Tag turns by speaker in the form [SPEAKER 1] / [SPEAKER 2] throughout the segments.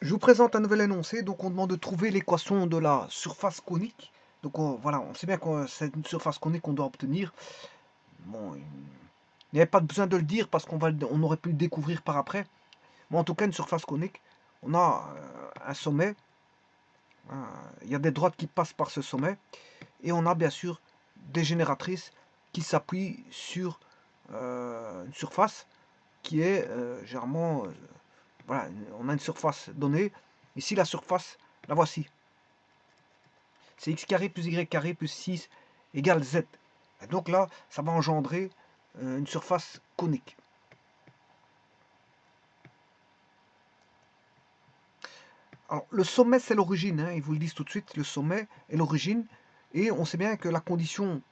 [SPEAKER 1] Je vous présente un nouvel énoncé. Donc, on demande de trouver l'équation de la surface conique. Donc, voilà, on sait bien que c'est une surface conique qu'on doit obtenir. Bon, il n'y avait pas besoin de le dire parce on aurait pu le découvrir par après. Mais en tout cas, une surface conique, on a un sommet. Il y a des droites qui passent par ce sommet. Et on a bien sûr des génératrices qui s'appuient sur une surface qui est généralement voilà, on a une surface donnée. Ici, la surface, la voici. C'est x carré plus y carré plus 6 égale z. Et donc là, ça va engendrer une surface conique. Alors, le sommet, c'est l'origine. Hein, ils vous le disent tout de suite. Le sommet est l'origine. Et on sait bien que la condition...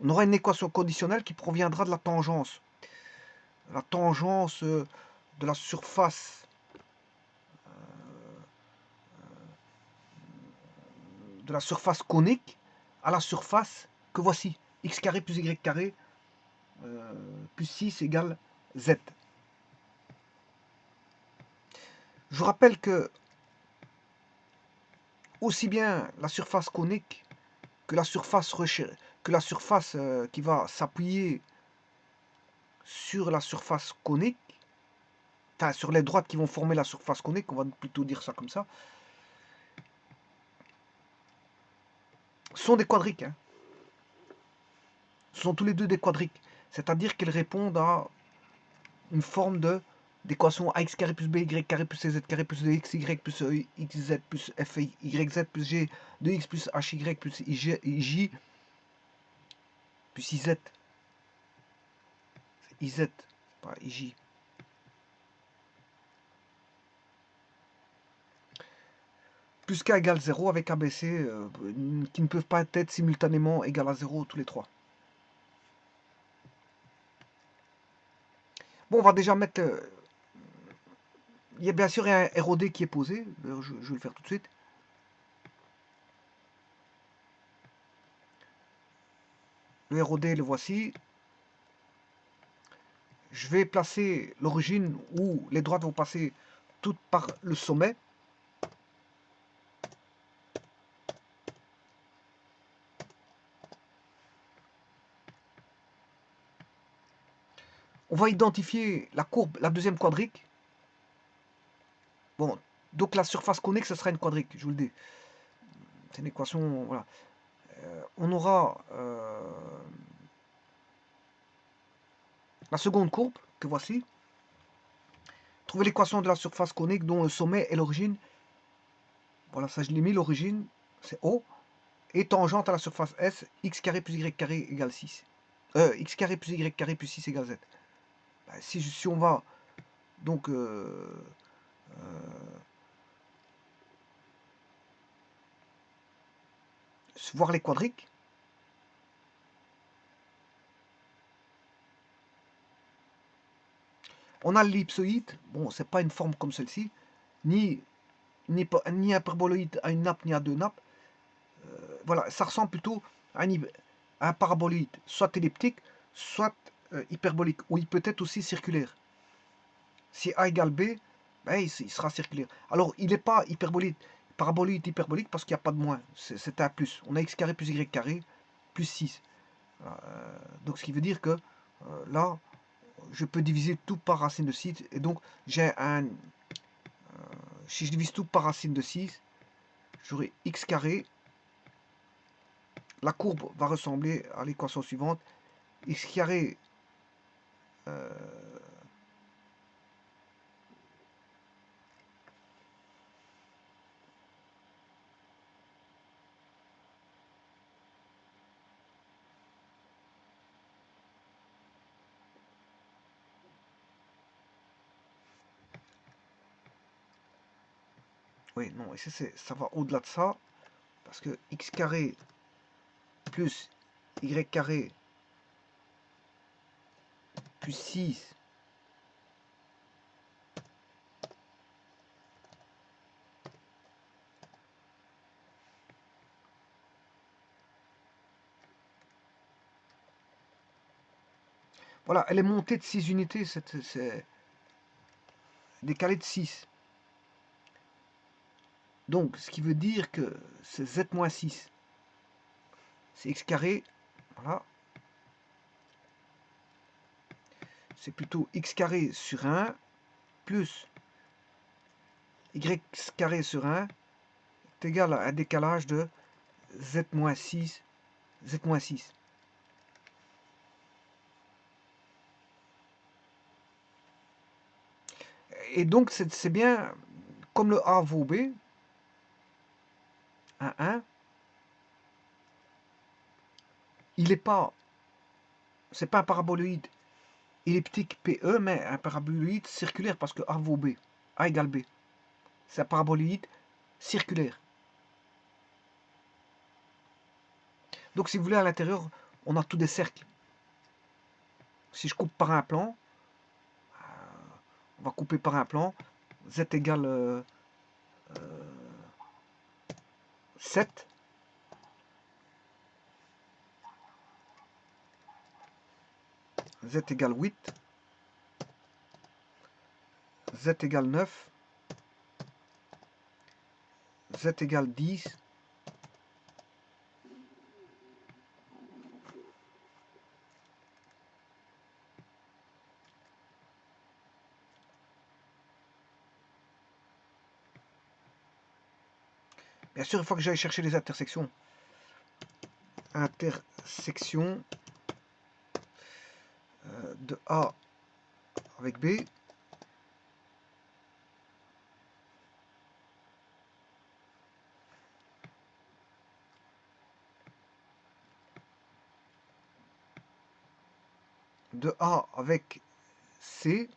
[SPEAKER 1] on aura une équation conditionnelle qui proviendra de la tangence. La tangence de la surface conique à la surface que voici. X carré plus y carré plus 6 égale z. Je vous rappelle que aussi bien la surface conique que la surface, qui va s'appuyer sur la surface conique, enfin sur les droites qui vont former la surface conique, on va plutôt dire ça comme ça, sont des quadriques. Hein. Ce sont tous les deux des quadriques. C'est-à-dire qu'ils répondent à une forme d'équation ax carré plus by carré plus cz carré plus 2xy plus xz plus fyz plus g 2x plus hy plus ij plus iz. iz, pas ij. Plus k égale 0 avec ABC qui ne peuvent pas être simultanément égal à 0 tous les trois. Bon, on va déjà mettre... il y a bien sûr un ROD qui est posé. Je vais le faire tout de suite. Le ROD, le voici. Je vais placer l'origine où les droites vont passer toutes par le sommet. On va identifier la courbe, la deuxième quadrique. Bon, donc la surface conique, ce sera une quadrique, je vous le dis. C'est une équation, voilà. On aura la seconde courbe, que voici. Trouver l'équation de la surface conique dont le sommet est l'origine. Voilà, ça je l'ai mis, l'origine, c'est O. Et tangente à la surface S, x carré plus y carré égale 6. X carré plus y carré plus 6 égale z. Ben, si on va donc voir les quadriques, on a l'ellipsoïde. Bon, c'est pas une forme comme celle-ci, ni hyperboloïde à une nappe ni à deux nappes. Voilà, ça ressemble plutôt à un paraboloïde, soit elliptique, soit hyperbolique, ou il peut être aussi circulaire. Si A égale B, ben, il sera circulaire. Alors, il n'est pas hyperbolique, paraboloïde hyperbolique parce qu'il n'y a pas de moins. C'est un plus. On a x carré plus y carré plus 6. Donc, ce qui veut dire que là, je peux diviser tout par racine de 6. Et donc, j'ai un... si je divise tout par racine de 6, j'aurai x carré. La courbe va ressembler à l'équation suivante. X carré oui, non, et ça va au-delà de ça, parce que x carré plus y carré plus 6 voilà, elle est montée de 6 unités. décalé de 6. Donc, ce qui veut dire que c'est z moins 6. C'est x carré, voilà. C'est plutôt x carré sur 1 plus y carré sur 1 est égal à un décalage de z moins 6. Z moins 6. Et donc, c'est bien comme le A vaut B, 1, il n'est pas, c'est pas un paraboloïde elliptique PE, mais un paraboloïde circulaire parce que A vaut B, A égale B. C'est un paraboloïde circulaire. Donc, si vous voulez, à l'intérieur, on a tous des cercles. Si je coupe par un plan, on va couper par un plan, z égale 7. Z égale 8. Z égale 9. Z égale 10. Bien sûr, il faut que j'aille chercher les intersections. Intersection de A avec B. De A avec C.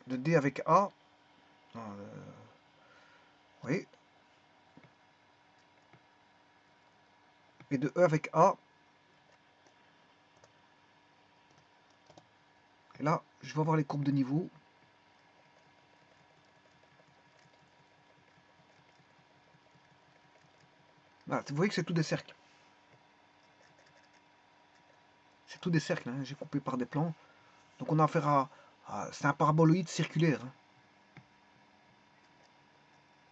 [SPEAKER 1] De D avec A. Oui. Et de E avec A. Et là, je vais avoir les courbes de niveau. Voilà, vous voyez que c'est tout des cercles. C'est tout des cercles, hein. J'ai coupé par des plans. Donc on a affaire c'est un paraboloïde circulaire. Hein.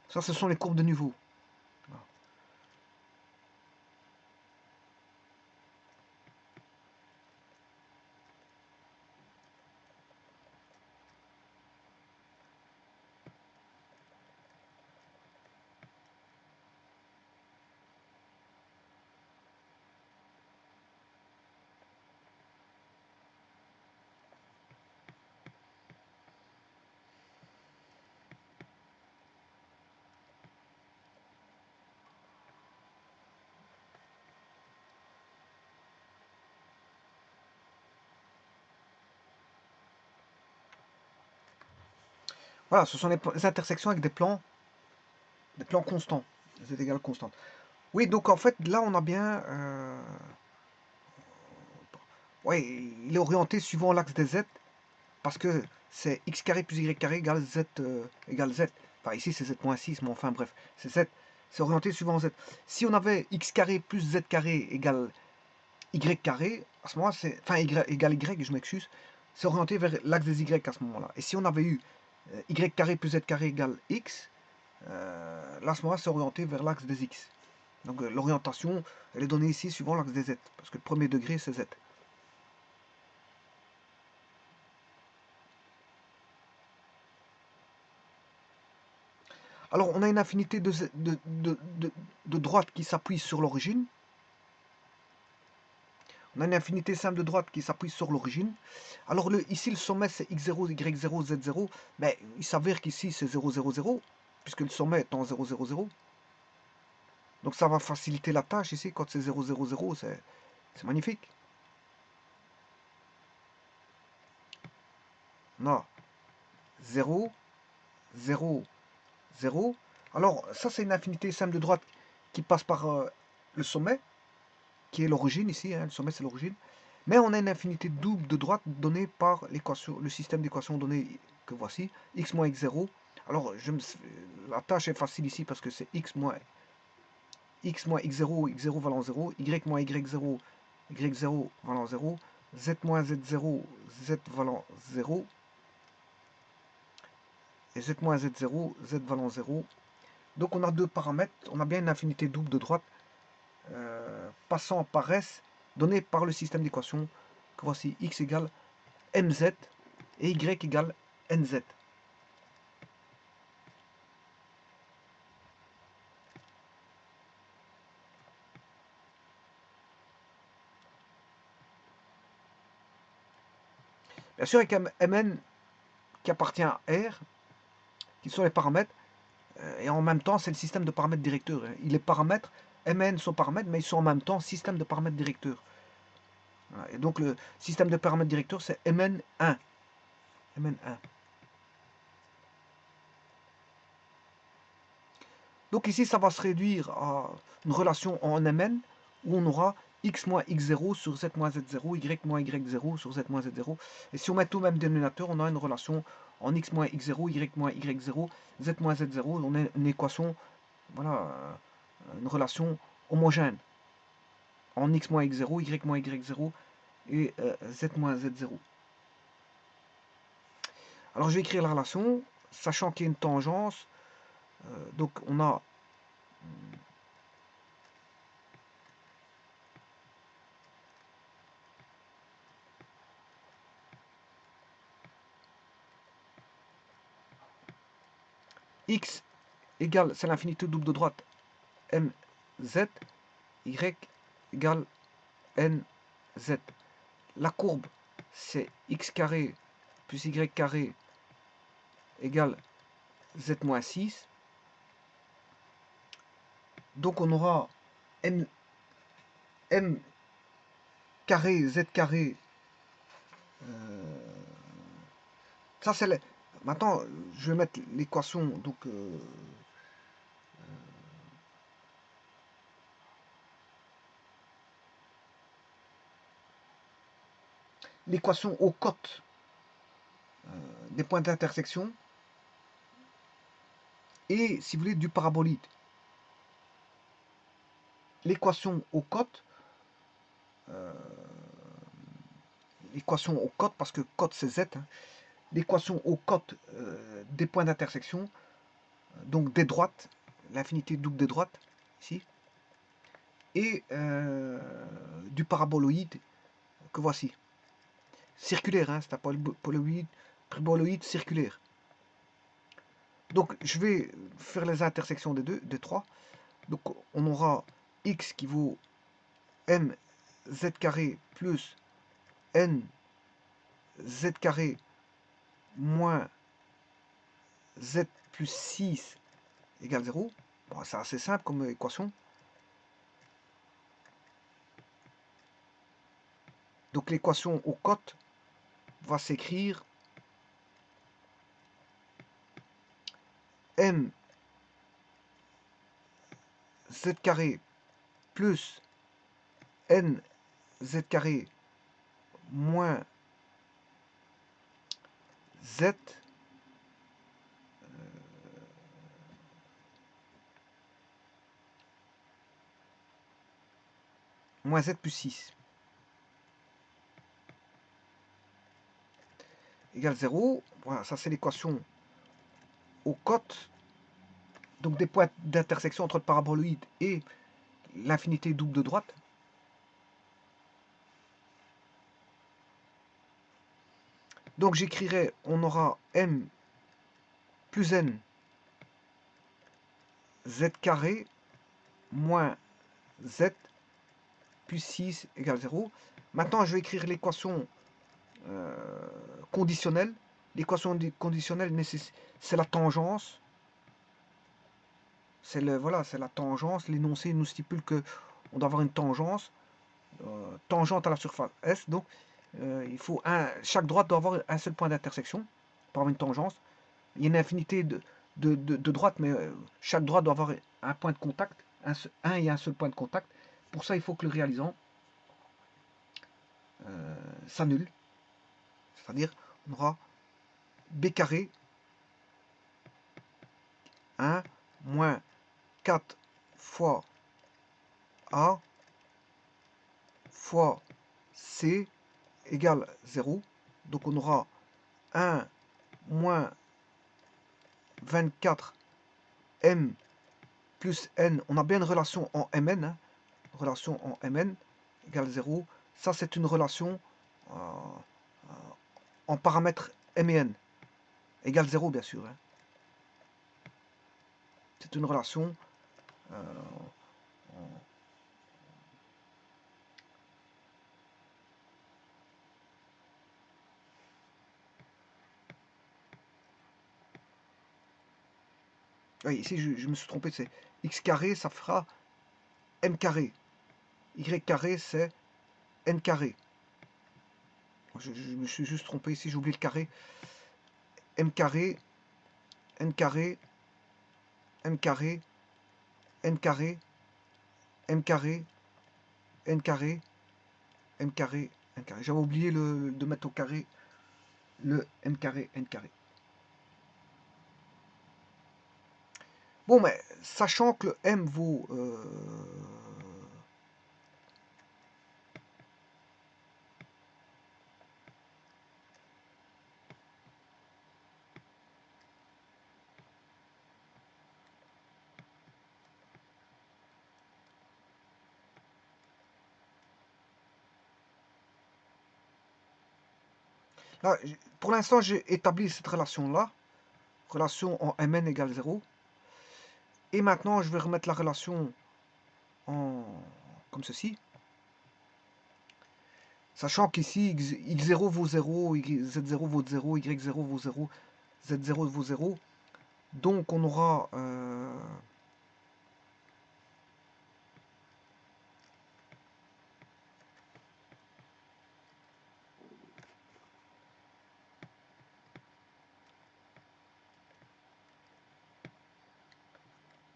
[SPEAKER 1] Ça, ce sont les courbes de niveau. Voilà. Voilà, ce sont les intersections avec des plans constants. Z égale constante. Oui, donc en fait, là, on a bien... oui, il est orienté suivant l'axe des Z, parce que c'est x carré plus y carré égale z égale z. Enfin, ici, c'est z-6, mais enfin, bref, c'est z. C'est orienté suivant z. Si on avait x carré plus z carré égale y carré, à ce moment-là, c'est... Enfin, y égale y, je m'excuse. C'est orienté vers l'axe des y à ce moment-là. Et si on avait eu y carré plus z carré égale x, là, à ce moment-là, c'est orienté vers l'axe des x. Donc l'orientation, elle est donnée ici suivant l'axe des z, parce que le premier degré, c'est z. Alors, on a une infinité de droites qui s'appuient sur l'origine. On a une infinité simple de droites qui s'appuie sur l'origine. Alors, ici, le sommet, c'est x0, y0, z0. Mais il s'avère qu'ici, c'est 0, 0, 0, puisque le sommet est en 0, 0, 0. Donc, ça va faciliter la tâche ici, quand c'est 0, 0, 0, c'est magnifique. On a 0, 0, 0. Alors, ça, c'est une infinité simple de droite qui passe par le sommet, qui est l'origine ici. Hein, le sommet, c'est l'origine. Mais on a une infinité double de droite donnée par l'équation, le système d'équations donné que voici, x moins x0. Alors, la tâche est facile ici parce que c'est x moins x0, x0 valant 0, y moins y0, y0 valant 0, z moins z0, z valant 0, et z moins z0, z valant 0. Donc on a deux paramètres, on a bien une infinité double de droite passant par S, donnée par le système d'équations que voici, x égale mz et y égale nz. Bien sûr, avec mn qui appartient à R, qui sont les paramètres, et en même temps, c'est le système de paramètres directeurs. Il est paramètres, mn sont paramètres, mais ils sont en même temps système de paramètres directeurs. Voilà. Et donc, le système de paramètres directeurs, c'est mn1. mn1. Donc ici, ça va se réduire à une relation en mn, où on aura x moins x0 sur z moins z0, y moins y0 sur z moins z0. Et si on met tout au même dénominateur, on a une relation en x moins x0, y moins y0, z moins z0. On a une équation, voilà, une relation homogène en x moins x0, y moins y0 et z moins z0. Alors je vais écrire la relation, sachant qu'il y a une tangence. Donc on a x égale, c'est l'infinité double de droite, mz, y égale nz. La courbe, c'est x carré plus y carré égale z moins 6. Donc on aura m carré, z carré. Ça c'est maintenant, je vais mettre l'équation. Donc l'équation aux cotes des points d'intersection et, si vous voulez, du parabolide. L'équation aux cotes, l'équation aux cotes, parce que cote c'est z, hein, l'équation aux cotes des points d'intersection, donc des droites, l'infinité double des droites, ici, et du paraboloïde que voici. Circulaire, hein, c'est un paraboloïde circulaire. Donc je vais faire les intersections des trois. Donc on aura x qui vaut m z carré plus n z carré moins z plus 6 égale 0. Bon, c'est assez simple comme équation. Donc l'équation aux cotes va s'écrire m z carré plus n z carré moins z moins z plus 6 égale 0. Voilà, ça c'est l'équation aux cotes, donc des points d'intersection entre le paraboloïde et l'infinité double de droite. Donc j'écrirai, on aura m plus n z carré moins z plus 6 égale 0. Maintenant, je vais écrire l'équation conditionnelle. L'équation conditionnelle, c'est la tangence. C'est voilà, c'est la tangence. L'énoncé nous stipule que on doit avoir une tangence tangente à la surface S. Donc, il faut chaque droite doit avoir un seul point d'intersection pour avoir une tangence. Il y a une infinité de droites, mais chaque droite doit avoir un point de contact, un et un seul point de contact. Pour ça, il faut que le réalisant s'annule. C'est-à-dire, on aura b carré 1 moins 4 fois a fois c égale 0. Donc on aura 1 moins 24 m plus n. On a bien une relation en mn. Hein, relation en mn égale 0. Ça, c'est une relation en paramètres m et n égale 0, bien sûr. Hein. C'est une relation oui, ici, je me suis trompé, c'est x carré, ça fera m carré. Y carré, c'est n carré. Je me suis juste trompé ici, j'ai oublié le carré. M carré, n carré, m carré, n carré, m carré, n carré, m carré, n carré. J'avais oublié de mettre au carré le m carré, n carré. Bon, mais sachant que le m vaut... là, pour l'instant, j'ai établi cette relation-là. Relation en mn égale 0. Et maintenant, je vais remettre la relation en comme ceci. Sachant qu'ici, x0 vaut 0, z0 vaut 0, y0 vaut 0, z0 vaut 0. Donc on aura...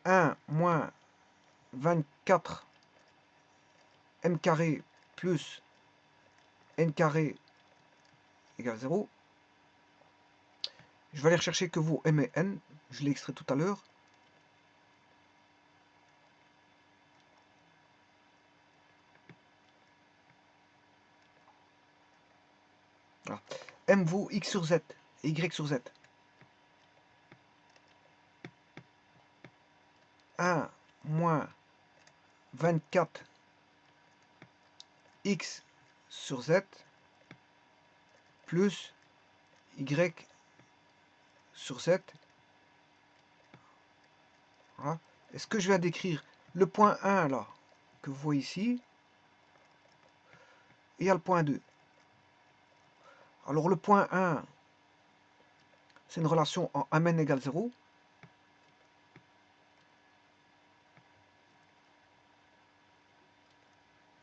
[SPEAKER 1] 1 moins 24 m carré plus n carré égale 0. Je vais aller rechercher que vaut m et n. Je l'ai extrait tout à l'heure. Voilà. M vaut x sur z et y sur z. 1 moins 24 x sur z plus y sur z. Voilà. Et ce que je viens d'écrire, le point 1 là, que vous voyez ici, et il y a le point 2. Alors le point 1, c'est une relation en mn égale 0.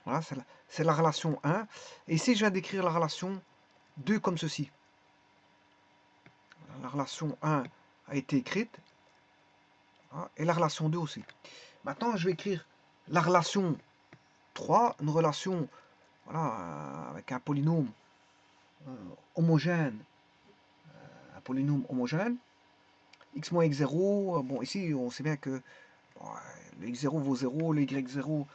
[SPEAKER 1] Voilà, c'est la relation 1. Et ici, je viens d'écrire la relation 2 comme ceci. La relation 1 a été écrite. Voilà, et la relation 2 aussi. Maintenant, je vais écrire la relation 3, une relation voilà, avec un polynôme homogène. Un polynôme homogène. X moins x0. Bon, ici, on sait bien que le x0 vaut 0, le y0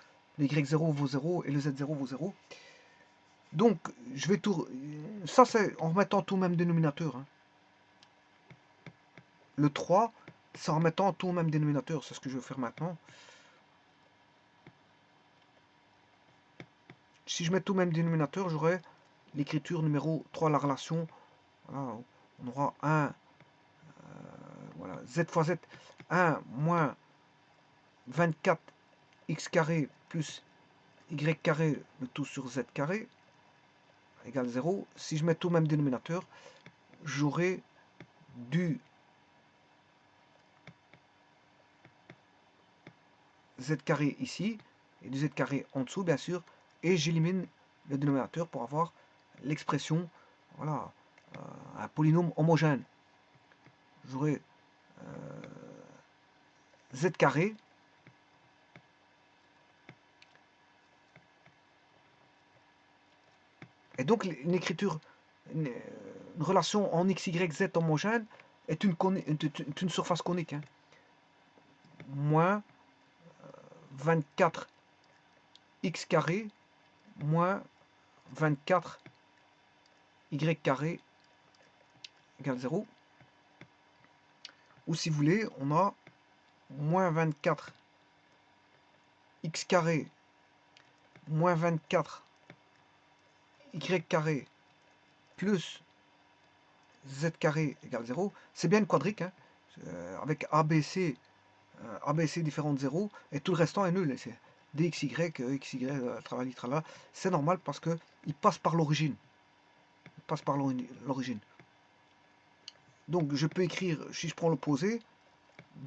[SPEAKER 1] vaut 0 et le z0 vaut 0. Donc, je vais tout... Ça, c'est en remettant tout au même dénominateur. Hein. Le 3, c'est en remettant tout au même dénominateur. C'est ce que je vais faire maintenant. Si je mets tout au même dénominateur, j'aurai l'écriture numéro 3, la relation. Voilà, on aura 1, voilà, z fois z. 1 moins 24 x carré plus y carré, le tout sur z carré, égale 0. Si je mets tout au même dénominateur, j'aurai du z carré ici, et du z carré en dessous, bien sûr, et j'élimine le dénominateur pour avoir l'expression, voilà, un polynôme homogène. J'aurai z carré Et donc, une écriture, une, relation en x, y, z homogène est une surface conique. Hein. Moins 24 x carré moins 24 y carré égale 0. Ou si vous voulez, on a moins 24 x carré moins 24 y carré plus z carré égale 0. C'est bien une quadrique, hein, avec ABC, ABC différent de 0, et tout le restant est nul. C'est dxy, xy, tralali, tralala. C'est normal parce que il passe par l'origine. Il passe par l'origine. Donc je peux écrire, si je prends l'opposé,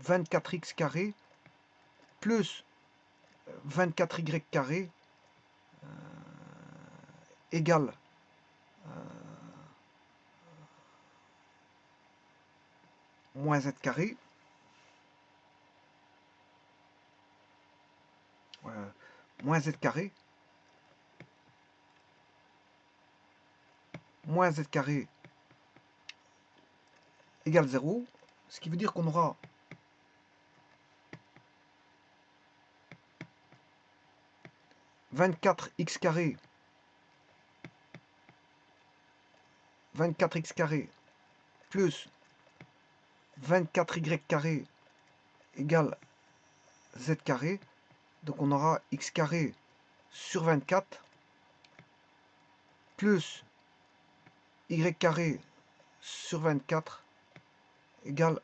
[SPEAKER 1] 24x carré plus 24y carré égale moins z carré. Moins z carré moins z carré égale 0, ce qui veut dire qu'on aura vingt-quatre x carré plus 24y carré égale z carré. Donc on aura x carré sur 24 plus y carré sur 24 égale...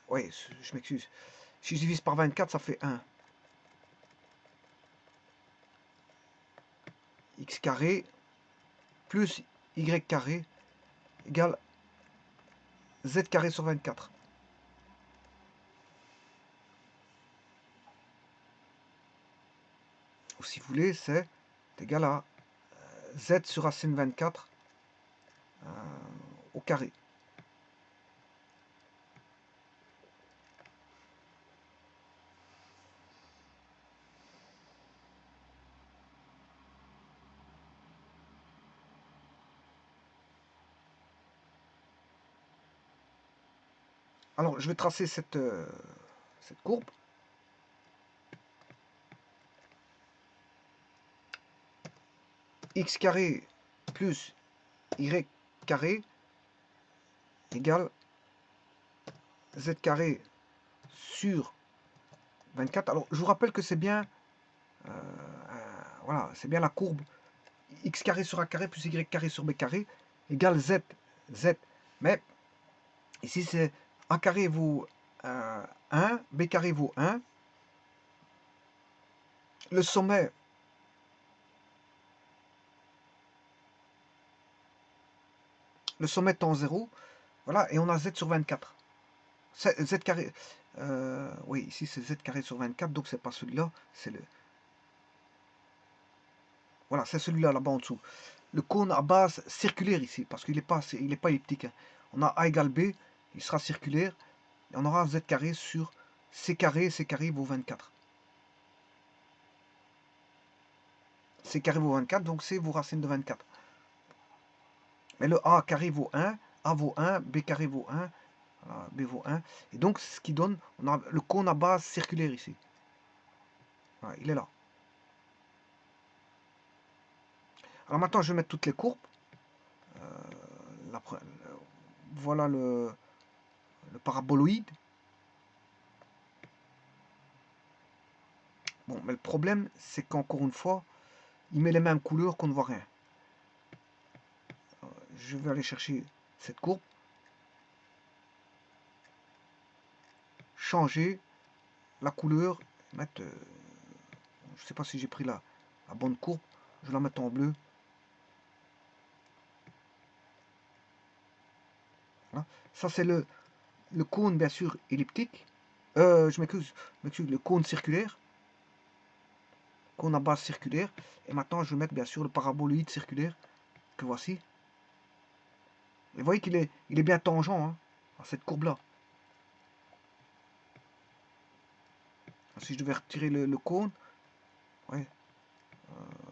[SPEAKER 1] oui, je m'excuse. Si je divise par 24, ça fait 1. X carré plus y carré égale z carré sur 24. Ou si vous voulez, c'est égal à z sur racine 24 au carré. Alors, je vais tracer cette courbe. X carré plus y carré égale z carré sur 24. Alors, je vous rappelle que c'est bien, voilà, c'est bien la courbe x carré sur a carré plus y carré sur b carré égale z. Mais ici, c'est a carré vaut 1, b carré vaut 1. Le sommet tend 0. Voilà, et on a z sur 24. Z carré. Oui, ici c'est z carré sur 24, donc c'est pas celui-là, c'est le. Voilà, c'est celui-là là-bas en dessous. Le cône à base circulaire ici, parce qu'il n'est pas elliptique. Hein. On a a égale b, il sera circulaire, et on aura z carré sur c carré vaut 24. C carré vaut 24, donc c vaut racine de 24. Mais le a carré vaut 1, a vaut 1, b carré vaut 1, voilà, b vaut 1. Et donc, ce qui donne, on a le cône à base circulaire ici. Voilà, il est là. Alors maintenant, je vais mettre toutes les courbes. Voilà le paraboloïde. Bon, mais le problème, c'est qu'encore une fois, il met les mêmes couleurs qu'on ne voit rien. Je vais aller chercher cette courbe. Changer la couleur. Mettre, je ne sais pas si j'ai pris la bonne courbe. Je vais la mettre en bleu. Voilà. Ça, c'est le cône, bien sûr, elliptique. Je m'excuse, le cône circulaire. Cône à base circulaire. Et maintenant, je vais mettre, bien sûr, le paraboloïde circulaire que voici. Et vous voyez qu'il est bien tangent hein, à cette courbe-là. Si je devais retirer le cône, ouais,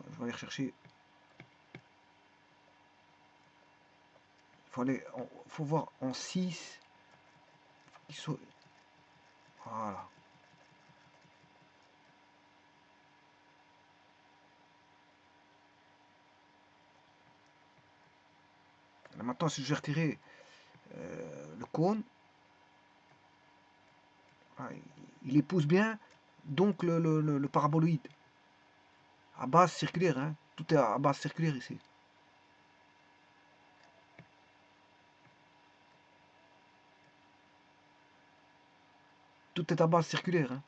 [SPEAKER 1] je vais aller rechercher faut voir en 6. Voilà. Là, maintenant, si je vais retirer le cône, voilà, il épouse bien donc le paraboloïde à base circulaire, hein. Tout est à base circulaire ici. Tout est à base circulaire, hein.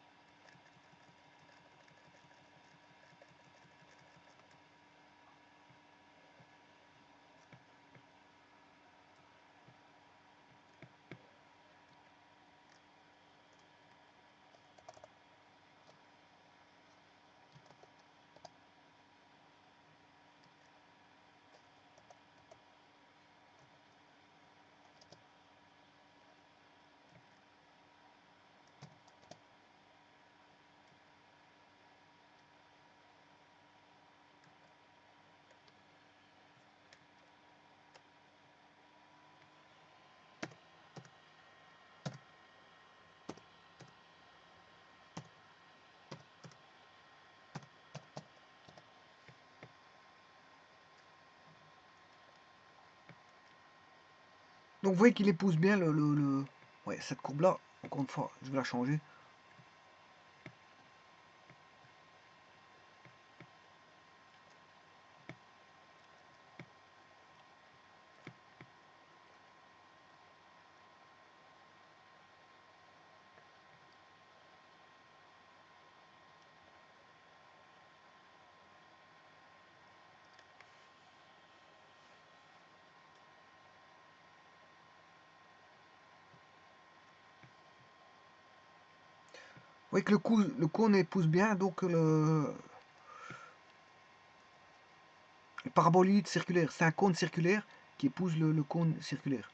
[SPEAKER 1] Donc vous voyez qu'il épouse bien Ouais, cette courbe-là, encore une fois, je vais la changer. Vous voyez que le cône épouse bien donc le paraboloïde circulaire. C'est un cône circulaire qui épouse le cône circulaire.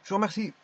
[SPEAKER 1] Je vous remercie.